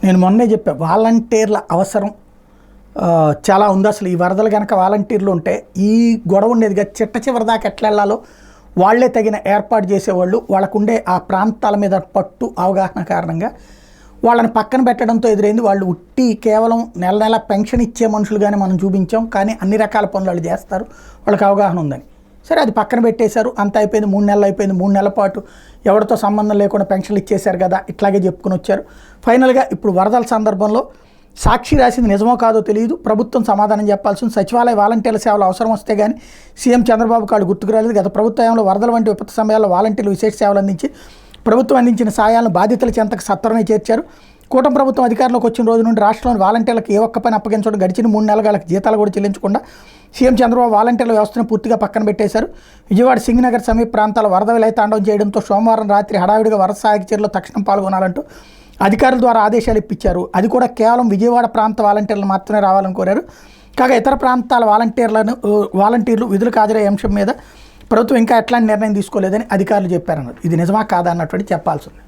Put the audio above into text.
నేను మొన్నే చెప్పా, వాలంటీర్ల అవసరం చాలా ఉంది. అసలు ఈ వరదలు కనుక వాలంటీర్లు ఉంటే ఈ గొడవ ఉండేదిగా, చిట్ట చివరి దాకా ఎట్లా వెళ్ళాలో వాళ్లే తగిన ఏర్పాటు చేసేవాళ్ళు. వాళ్ళకుండే ఆ ప్రాంతాల మీద పట్టు అవగాహన కారణంగా వాళ్ళని పక్కన పెట్టడంతో ఎదురైంది. వాళ్ళు ఉట్టి కేవలం నెల నెల పెన్షన్ ఇచ్చే మనుషులుగానే మనం చూపించాం, కానీ అన్ని రకాల పనులు వాళ్ళు చేస్తారు, వాళ్ళకి అవగాహన ఉందని. సరే, అది పక్కన పెట్టేశారు. అంత అయిపోయింది, 3 నెలలు అయిపోయింది. 3 నెలల పాటు ఎవరితో సంబంధం లేకుండా పెన్షన్లు ఇచ్చేశారు కదా, ఇట్లాగే చెప్పుకుని వచ్చారు. ఫైనల్గా ఇప్పుడు వరదల సందర్భంలో సాక్షి రాసింది నిజమో కాదో తెలియదు, ప్రభుత్వం సమాధానం చెప్పాల్సింది. సచివాలయ వాలంటీర్ల సేవలు అవసరం వస్తే కానీ సీఎం చంద్రబాబు కాళ్ళు గుర్తుకు రాలేదు. గత ప్రభుత్వంలో వరదల వంటి విపత్తు సమయాల్లో వాలంటీర్లు విశేష సేవలు అందించి ప్రభుత్వం అందించిన సాయాలను బాధితుల చెంతకు సత్వరమే చేర్చారు. కూటమి ప్రభుత్వం అధికారంలోకి వచ్చిన రోజు నుండి రాష్ట్రంలోని వాలంటీర్లకు ఏ ఒక్క పని అప్పగించడం, గడిచిన 3 నెలలకు జీతాలు కూడా చెల్లించకుండా సీఎం చంద్రబాబు వాలంటీర్ల వ్యవస్థను పూర్తిగా పక్కన పెట్టేశారు. విజయవాడ సింగనగర్ సమీప ప్రాంతాల వరద విలయతాండవం చేయడంతో సోమవారం రాత్రి హడావిడిగా వరద సహాయక చర్యలో తక్షణం పాల్గొనాలంటూ అధికారుల ద్వారా ఆదేశాలు ఇప్పించారు. అది కూడా కేవలం విజయవాడ ప్రాంత వాలంటీర్లు మాత్రమే రావాలని కోరారు. కాగా ఇతర ప్రాంతాల వాలంటీర్లు విధులకు హాజరయ్యే అంశం మీద ప్రభుత్వం ఇంకా ఎట్లాంటి నిర్ణయం తీసుకోలేదని అధికారులు చెప్పారన్నారు. ఇది నిజమా కాదా అన్నటువంటి చెప్పాల్సి ఉంది.